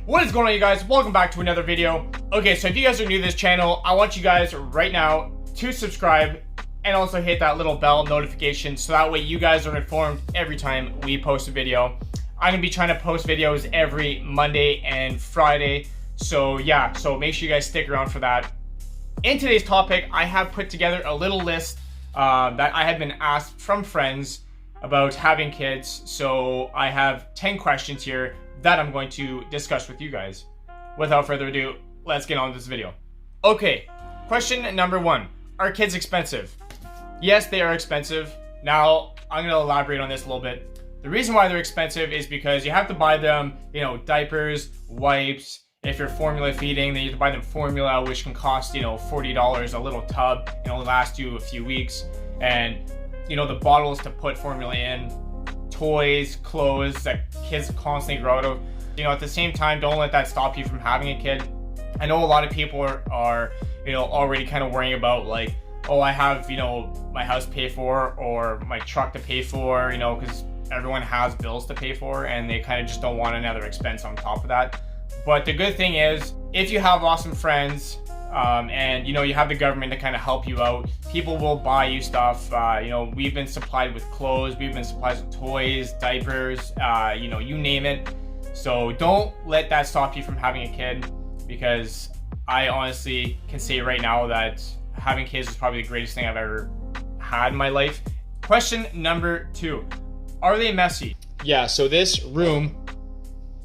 What is going on, you guys? Welcome back to another video. Okay, so if you guys are new to this channel, I want you guys right now to subscribe and also hit that little bell notification so that way you guys are informed every time we post a video. I'm gonna be trying to post videos every Monday and Friday, so yeah, so make sure you guys stick around for that. In today's topic, I have put together a little list that I have been asked from friends about having kids. So I have 10 questions here that I'm going to discuss with you guys. Without further ado, let's get on with this video. Okay, question number 1. Are kids expensive? Yes, they are expensive. Now, I'm going to elaborate on this a little bit. The reason why they're expensive is because you have to buy them, diapers, wipes. If you're formula feeding, then you have to buy them formula, which can cost, $40 a little tub and only last you a few weeks. And, the bottles to put formula in, toys, clothes that kids constantly grow out of. At the same time, don't let that stop you from having a kid. I know a lot of people are already kind of worrying about like, oh, I have, my house to pay for or my truck to pay for, because everyone has bills to pay for and they kind of just don't want another expense on top of that. But the good thing is, if you have awesome friends, and you have the government to kind of help you out, people will buy you stuff. We've been supplied with clothes, we've been supplied with toys, diapers, you name it. So don't let that stop you from having a kid, because I honestly can say right now that having kids is probably the greatest thing I've ever had in my life. Question number 2, are they messy? Yeah, so this room,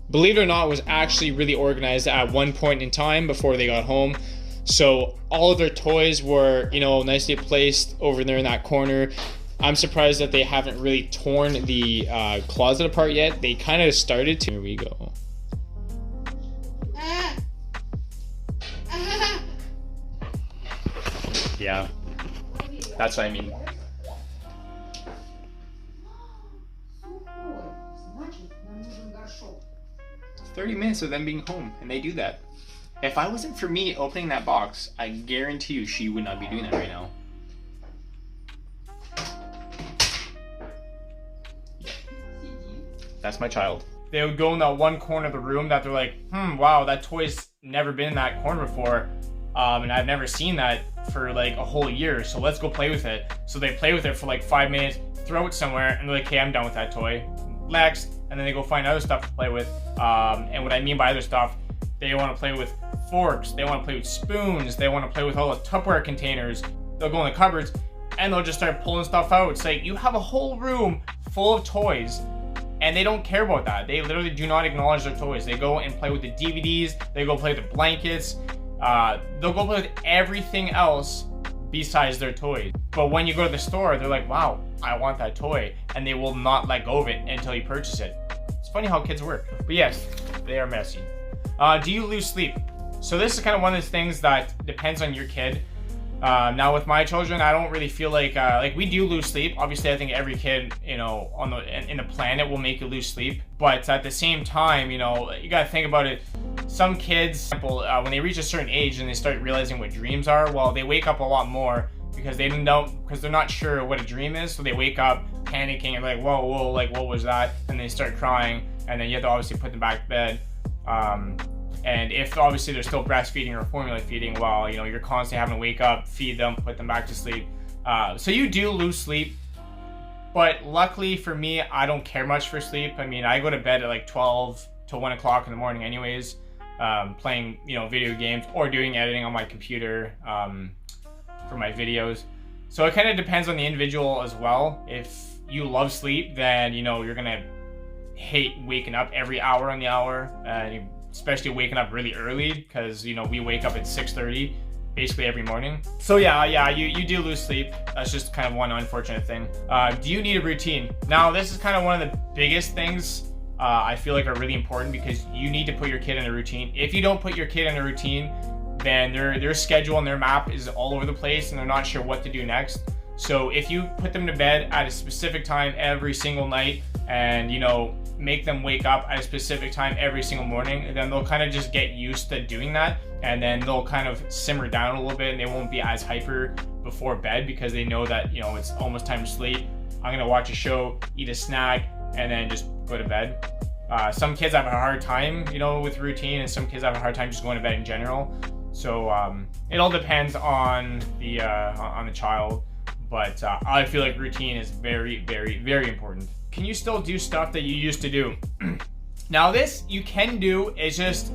believe it or not, was actually really organized at one point in time before they got home. So all of their toys were, nicely placed over there in that corner. I'm surprised that they haven't really torn the closet apart yet. They kind of started to. Here we go. Yeah, that's what I mean. 30 minutes of them being home, and they do that. If I wasn't for me opening that box, I guarantee you she would not be doing that right now. That's my child. They would go in that one corner of the room that they're like, wow, that toy's never been in that corner before. And I've never seen that for like a whole year, so let's go play with it. So they play with it for like 5 minutes, throw it somewhere, and they're like, okay, I'm done with that toy. Next, and then they go find other stuff to play with. And what I mean by other stuff, they want to play with forks, they want to play with spoons, they want to play with all the Tupperware containers. They'll go in the cupboards and they'll just start pulling stuff out. It's like, you have a whole room full of toys and they don't care about that. They literally do not acknowledge their toys. They go and play with the DVDs, they go play with the blankets, they'll go play with everything else besides their toys. But when you go to the store, they're like, wow, I want that toy, and they will not let go of it until you purchase it. It's funny how kids work. But yes, they are messy. Do you lose sleep? So this is kind of one of those things that depends on your kid. Now with my children, I don't really feel like we do lose sleep. Obviously, I think every kid, in the planet will make you lose sleep. But at the same time, you gotta think about it. Some kids, when they reach a certain age and they start realizing what dreams are, well, they wake up a lot more because they're not sure what a dream is. So they wake up panicking and like, whoa, like what was that? And they start crying, and then you have to obviously put them back to bed. And if obviously they're still breastfeeding or formula feeding, well, you're constantly having to wake up, feed them, put them back to sleep. So you do lose sleep, but luckily for me, I don't care much for sleep. I mean, I go to bed at like 12 to 1 o'clock in the morning anyways, playing, video games or doing editing on my computer, for my videos. So it kind of depends on the individual as well. If you love sleep, then, you're gonna hate waking up every hour on the hour, especially waking up really early, because we wake up at 6:30 basically every morning. So yeah, you do lose sleep. That's just kind of one unfortunate thing. Do you need a routine? Now this is kind of one of the biggest things I feel like are really important, because you need to put your kid in a routine. If you don't put your kid in a routine, then their schedule and their map is all over the place and they're not sure what to do next. So if you put them to bed at a specific time every single night and make them wake up at a specific time every single morning, then they'll kind of just get used to doing that, and then they'll kind of simmer down a little bit and they won't be as hyper before bed, because they know that it's almost time to sleep. I'm gonna watch a show, eat a snack, and then just go to bed. Some kids have a hard time, with routine, and some kids have a hard time just going to bed in general. So it all depends on the child, but I feel like routine is very, very, very important. Can you still do stuff that you used to do? Now this you can do. It's just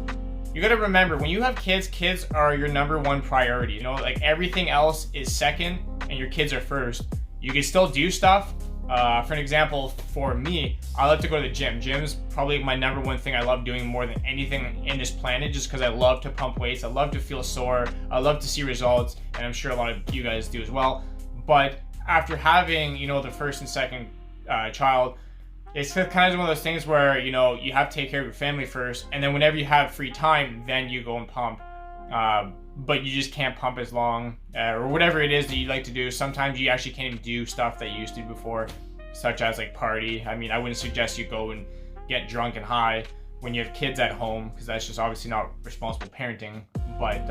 you got to remember, when you have kids are your number one priority. Like everything else is second, and your kids are first. You can still do stuff. For an example, for me, I like to go to the gym. Gym's probably my number one thing I love doing more than anything in this planet, just because I love to pump weights. I love to feel sore. I love to see results, and I'm sure a lot of you guys do as well. But after having, the first and second child, it's kind of one of those things where, you have to take care of your family first, and then whenever you have free time, then you go and pump. But you just can't pump as long, or whatever it is that you like to do. Sometimes you actually can't even do stuff that you used to do before, such as like party. I mean, I wouldn't suggest you go and get drunk and high when you have kids at home, because that's just obviously not responsible parenting. But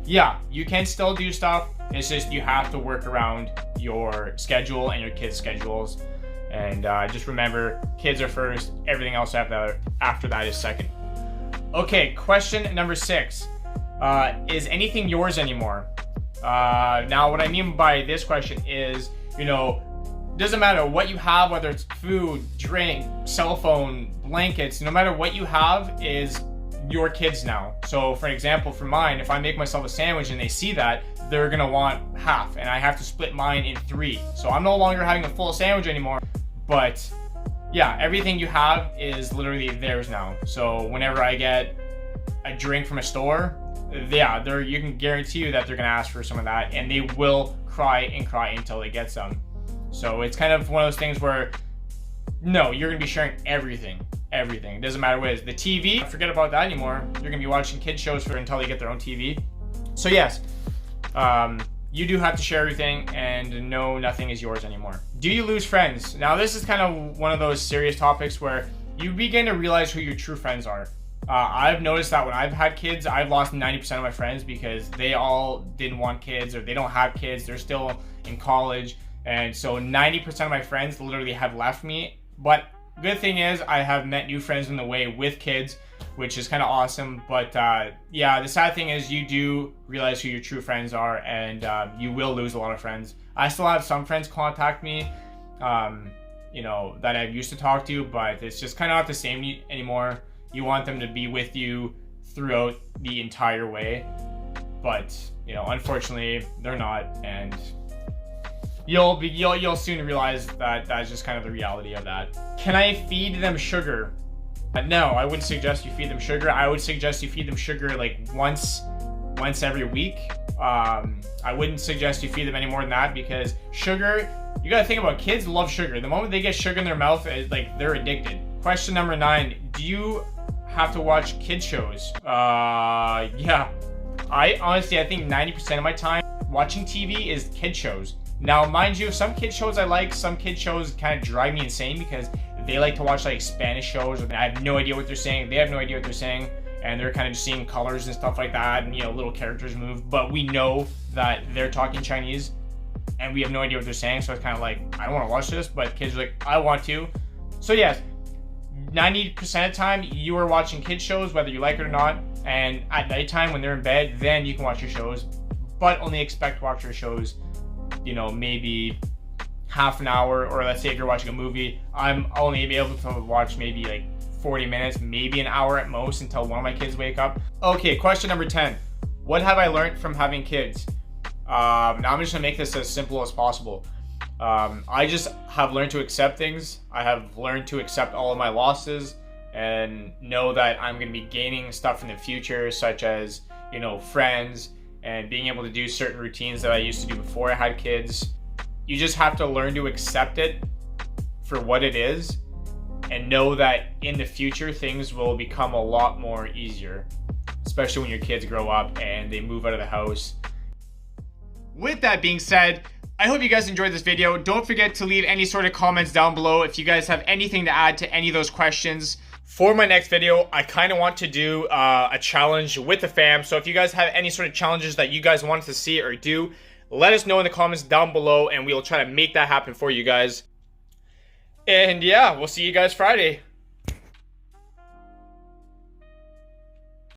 yeah, you can still do stuff. It's just you have to work around your schedule and your kids' schedules. And just remember, kids are first, everything else after that is second. Okay, question number 6. Is anything yours anymore? Now what I mean by this question is, doesn't matter what you have, whether it's food, drink, cell phone, blankets, no matter what you have is your kids now. So for example, for mine, if I make myself a sandwich and they see that, they're gonna want half, and I have to split mine in 3. So I'm no longer having a full sandwich anymore, but yeah, everything you have is literally theirs now. So whenever I get a drink from a store, yeah, you can guarantee you that they're gonna ask for some of that, and they will cry and cry until they get some. So it's kind of one of those things where, no, you're gonna be sharing everything. It doesn't matter what it is. The TV, forget about that anymore. You're gonna be watching kids shows until they get their own TV. So yes, you do have to share everything, and no, nothing is yours anymore. Do you lose friends? Now this is kind of one of those serious topics where you begin to realize who your true friends are. I've noticed that when I've had kids, I've lost 90% of my friends because they all didn't want kids, or they don't have kids, they're still in college. And so 90% of my friends literally have left me. But good thing is I have met new friends in the way with kids, which is kind of awesome. But yeah, the sad thing is you do realize who your true friends are, and you will lose a lot of friends. I still have some friends contact me, that I used to talk to, but it's just kind of not the same anymore. You want them to be with you throughout the entire way, but unfortunately they're not, and you'll soon realize that that's just kind of the reality of that. Can I feed them sugar? No, I wouldn't suggest you feed them sugar. I would suggest you feed them sugar like once every week. I wouldn't suggest you feed them any more than that, because sugar, you gotta think about, kids love sugar. The moment they get sugar in their mouth, they're addicted. Question number 9, do you have to watch kid shows? Yeah. I think 90% of my time watching TV is kid shows. Now, mind you, some kid shows I like, some kid shows kind of drive me insane because they like to watch like Spanish shows, and I have no idea what they're saying. They have no idea what they're saying, and they're kind of just seeing colors and stuff like that, and little characters move, but we know that they're talking Chinese and we have no idea what they're saying. So it's kind of like, I don't want to watch this, but kids are like, I want to. So yes, 90% of the time you are watching kid shows, whether you like it or not, and at nighttime when they're in bed, then you can watch your shows, but only expect to watch your shows maybe half an hour, or let's say if you're watching a movie, I'm only able to watch maybe like 40 minutes, maybe an hour at most, until one of my kids wake up. Okay, question number 10. What have I learned from having kids? Now I'm just gonna make this as simple as possible. I just have learned to accept things. I have learned to accept all of my losses and know that I'm going to be gaining stuff in the future, such as, friends, and being able to do certain routines that I used to do before I had kids. You just have to learn to accept it for what it is, and know that in the future things will become a lot more easier, especially when your kids grow up and they move out of the house. With that being said, I hope you guys enjoyed this video. Don't forget to leave any sort of comments down below if you guys have anything to add to any of those questions. For my next video, I kind of want to do a challenge with the fam. So if you guys have any sort of challenges that you guys want to see or do, let us know in the comments down below, and we'll try to make that happen for you guys. And yeah, we'll see you guys Friday.